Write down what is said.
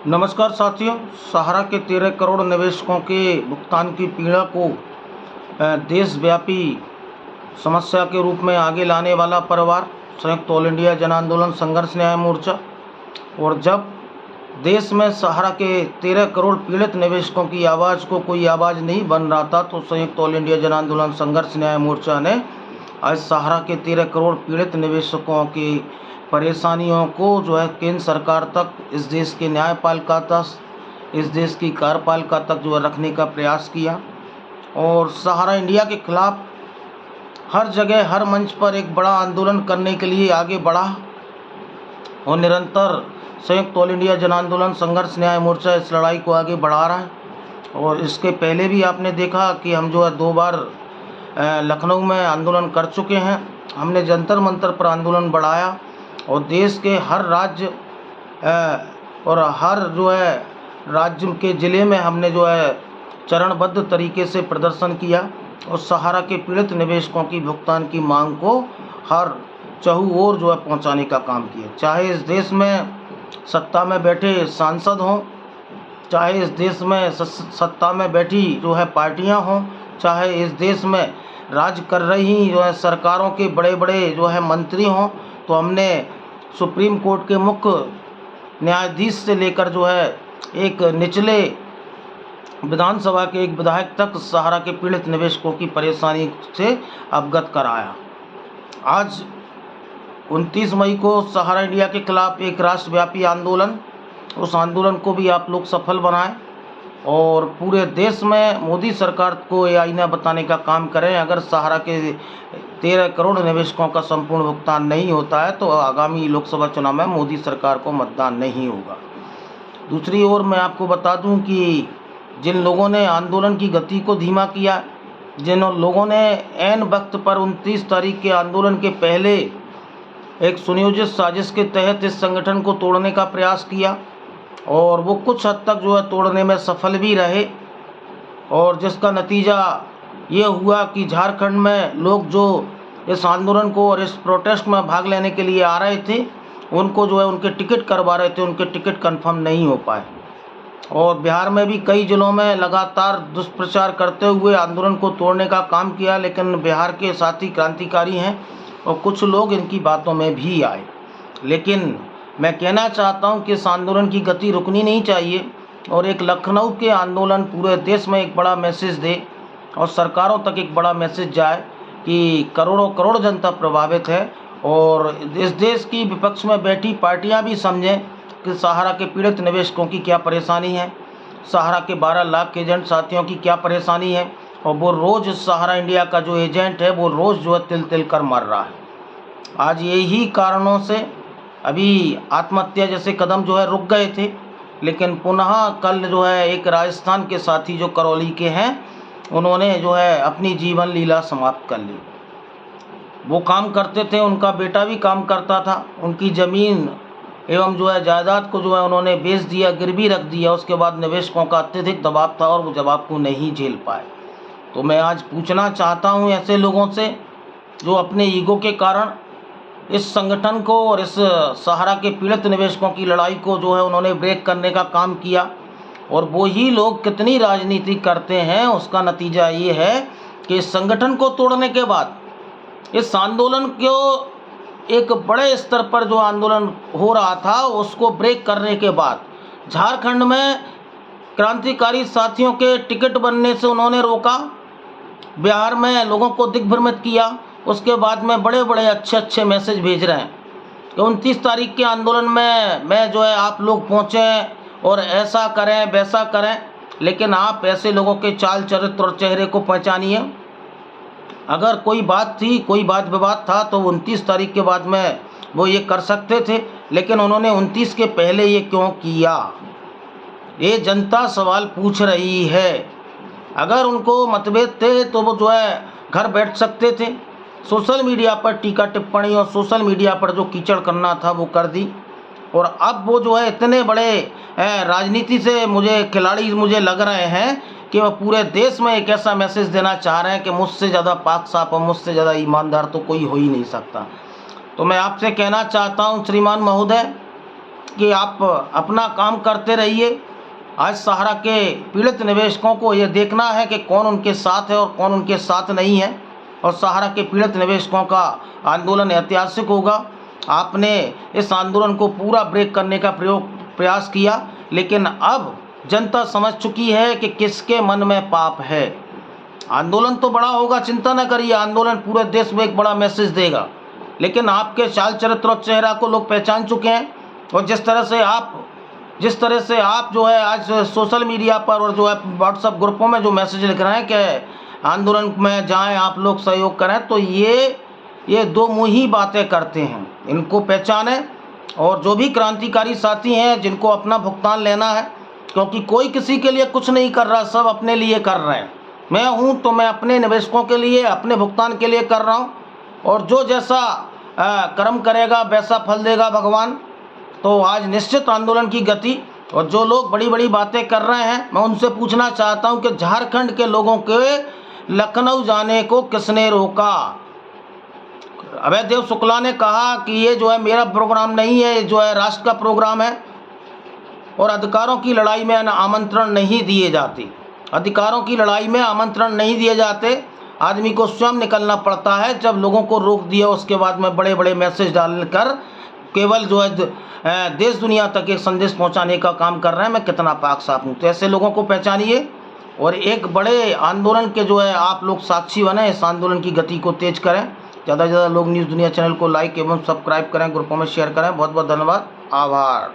नमस्कार साथियों। सहारा के 13 करोड़ निवेशकों के भुगतान की पीड़ा को देशव्यापी समस्या के रूप में आगे लाने वाला परिवार संयुक्त ऑल इंडिया जन आंदोलन संघर्ष न्याय मोर्चा। और जब देश में सहारा के 13 करोड़ पीड़ित निवेशकों की आवाज़ को कोई आवाज़ नहीं बन रहा था, तो संयुक्त ऑल इंडिया जन आंदोलन संघर्ष न्याय मोर्चा ने आज सहारा के 13 करोड़ पीड़ित निवेशकों की परेशानियों को केंद्र सरकार तक, इस देश के न्यायपालिका तक, इस देश की कार्यपालिका तक रखने का प्रयास किया। और सहारा इंडिया के खिलाफ हर जगह, हर मंच पर एक बड़ा आंदोलन करने के लिए आगे बढ़ा। और निरंतर संयुक्त ऑल इंडिया जन आंदोलन संघर्ष न्याय मोर्चा इस लड़ाई को आगे बढ़ा रहा है। और इसके पहले भी आपने देखा कि हम 2 बार लखनऊ में आंदोलन कर चुके हैं। हमने जंतर मंतर पर आंदोलन बढ़ाया और देश के हर राज्य और हर राज्य के ज़िले में हमने चरणबद्ध तरीके से प्रदर्शन किया और सहारा के पीड़ित निवेशकों की भुगतान की मांग को हर चहु ओर पहुंचाने का काम किया। चाहे इस देश में सत्ता में बैठे सांसद हों, चाहे इस देश में सत्ता में बैठी पार्टियां हों, चाहे इस देश में राज कर रही सरकारों के बड़े बड़े मंत्री हों, तो हमने सुप्रीम कोर्ट के मुख्य न्यायाधीश से लेकर एक निचले विधानसभा के एक विधायक तक सहारा के पीड़ित निवेशकों की परेशानी से अवगत कराया। आज 29 मई को सहारा इंडिया के खिलाफ एक राष्ट्रव्यापी आंदोलन, उस आंदोलन को भी आप लोग सफल बनाएं और पूरे देश में मोदी सरकार को ये आईना बताने का काम करें। अगर सहारा के 13 करोड़ निवेशकों का संपूर्ण भुगतान नहीं होता है तो आगामी लोकसभा चुनाव में मोदी सरकार को मतदान नहीं होगा। दूसरी ओर मैं आपको बता दूं कि जिन लोगों ने आंदोलन की गति को धीमा किया, जिन लोगों ने ऐन वक्त पर 29 तारीख के आंदोलन के पहले एक सुनियोजित साजिश के तहत इस संगठन को तोड़ने का प्रयास किया और वो कुछ हद तक तोड़ने में सफल भी रहे। और जिसका नतीजा ये हुआ कि झारखंड में लोग जो इस आंदोलन को और इस प्रोटेस्ट में भाग लेने के लिए आ रहे थे, उनको उनके टिकट करवा रहे थे, उनके टिकट कंफर्म नहीं हो पाए। और बिहार में भी कई जिलों में लगातार दुष्प्रचार करते हुए आंदोलन को तोड़ने का काम किया, लेकिन बिहार के साथी क्रांतिकारी हैं और कुछ लोग इनकी बातों में भी आए। लेकिन मैं कहना चाहता हूं कि इस आंदोलन की गति रुकनी नहीं चाहिए और एक लखनऊ के आंदोलन पूरे देश में एक बड़ा मैसेज दे और सरकारों तक एक बड़ा मैसेज जाए कि करोड़ों करोड़ जनता प्रभावित है। और इस देश की विपक्ष में बैठी पार्टियां भी समझें कि सहारा के पीड़ित निवेशकों की क्या परेशानी है, सहारा के 12 लाख के एजेंट साथियों की क्या परेशानी है। और वो रोज़ सहारा इंडिया का जो एजेंट है वो रोज़ तिल तिल कर मर रहा है। आज यही कारणों से अभी आत्महत्या जैसे कदम रुक गए थे, लेकिन पुनः कल एक राजस्थान के साथी जो करौली के हैं, उन्होंने अपनी जीवन लीला समाप्त कर ली। वो काम करते थे, उनका बेटा भी काम करता था, उनकी ज़मीन एवं जायदाद को उन्होंने बेच दिया, गिरवी रख दिया। उसके बाद निवेशकों का अत्यधिक दबाव था और वो जवाब को नहीं झेल पाए। तो मैं आज पूछना चाहता हूँ ऐसे लोगों से जो अपने ईगो के कारण इस संगठन को और इस सहारा के पीड़ित निवेशकों की लड़ाई को उन्होंने ब्रेक करने का काम किया। और वो ही लोग कितनी राजनीति करते हैं, उसका नतीजा ये है कि इस संगठन को तोड़ने के बाद, इस आंदोलन को एक बड़े स्तर पर जो आंदोलन हो रहा था उसको ब्रेक करने के बाद झारखंड में क्रांतिकारी साथियों के टिकट बनने से उन्होंने रोका, बिहार में लोगों को दिग्भ्रमित किया। उसके बाद में बड़े बड़े अच्छे मैसेज भेज रहे हैं कि 29 तारीख के आंदोलन में मैं आप लोग पहुँचें और ऐसा करें वैसा करें। लेकिन आप ऐसे लोगों के चाल चरित्र और चेहरे को पहचानिए। अगर कोई बात थी, कोई बात विवाद था तो 29 तारीख के बाद में वो ये कर सकते थे, लेकिन उन्होंने 29 के पहले ये क्यों किया, ये जनता सवाल पूछ रही है। अगर उनको मतभेद थे तो वो घर बैठ सकते थे, सोशल मीडिया पर टीका टिप्पणी और सोशल मीडिया पर जो कीचड़ करना था वो कर दी। और अब वो इतने बड़े राजनीति से खिलाड़ी मुझे लग रहे हैं कि वह पूरे देश में एक ऐसा मैसेज देना चाह रहे हैं कि मुझसे ज़्यादा पाक साफ और मुझसे ज़्यादा ईमानदार तो कोई हो ही नहीं सकता। तो मैं आपसे कहना चाहता हूं श्रीमान महोदय, कि आप अपना काम करते रहिए। आज सहारा के पीड़ित निवेशकों को ये देखना है कि कौन उनके साथ है और कौन उनके साथ नहीं है, और सहारा के पीड़ित निवेशकों का आंदोलन ऐतिहासिक होगा। आपने इस आंदोलन को पूरा ब्रेक करने का प्रयास किया, लेकिन अब जनता समझ चुकी है कि किसके मन में पाप है। आंदोलन तो बड़ा होगा, चिंता न करिए, आंदोलन पूरे देश में एक बड़ा मैसेज देगा, लेकिन आपके चाल चरित्र और चेहरा को लोग पहचान चुके हैं। और जिस तरह से आप जो है आज सोशल मीडिया पर और जो है व्हाट्सएप ग्रुपों में जो मैसेज लिख रहे हैं कि आंदोलन में जाएं, आप लोग सहयोग करें, तो ये दो मुँही बातें करते हैं। इनको पहचानें, और जो भी क्रांतिकारी साथी हैं जिनको अपना भुगतान लेना है, क्योंकि कोई किसी के लिए कुछ नहीं कर रहा, सब अपने लिए कर रहे हैं। मैं हूँ तो मैं अपने निवेशकों के लिए, अपने भुगतान के लिए कर रहा हूँ, और जो जैसा कर्म करेगा वैसा फल देगा भगवान। तो आज निश्चित आंदोलन की गति, और जो लोग बड़ी बड़ी बातें कर रहे हैं, मैं उनसे पूछना चाहता हूं कि झारखंड के लोगों के लखनऊ जाने को किसने रोका? अभय देव शुक्ला ने कहा कि ये जो है मेरा प्रोग्राम नहीं है, ये जो है राष्ट्र का प्रोग्राम है, और अधिकारों की लड़ाई में आमंत्रण नहीं दिए जाते। अधिकारों की लड़ाई में आमंत्रण नहीं दिए जाते। आदमी को स्वयं निकलना पड़ता है। जब लोगों को रोक दिया, उसके बाद में बड़े बड़े मैसेज डालकर केवल जो है देश दुनिया तक एक संदेश पहुंचाने का काम कर रहे हैं, मैं कितना पाक साफ हूँ। तो ऐसे लोगों को पहचानिए, और एक बड़े आंदोलन के जो है आप लोग साक्षी बने। इस आंदोलन की गति को तेज करें। ज़्यादा से ज़्यादा लोग न्यूज़ दुनिया चैनल को लाइक एवं सब्सक्राइब करें, ग्रुपों में शेयर करें। बहुत बहुत धन्यवाद, आभार।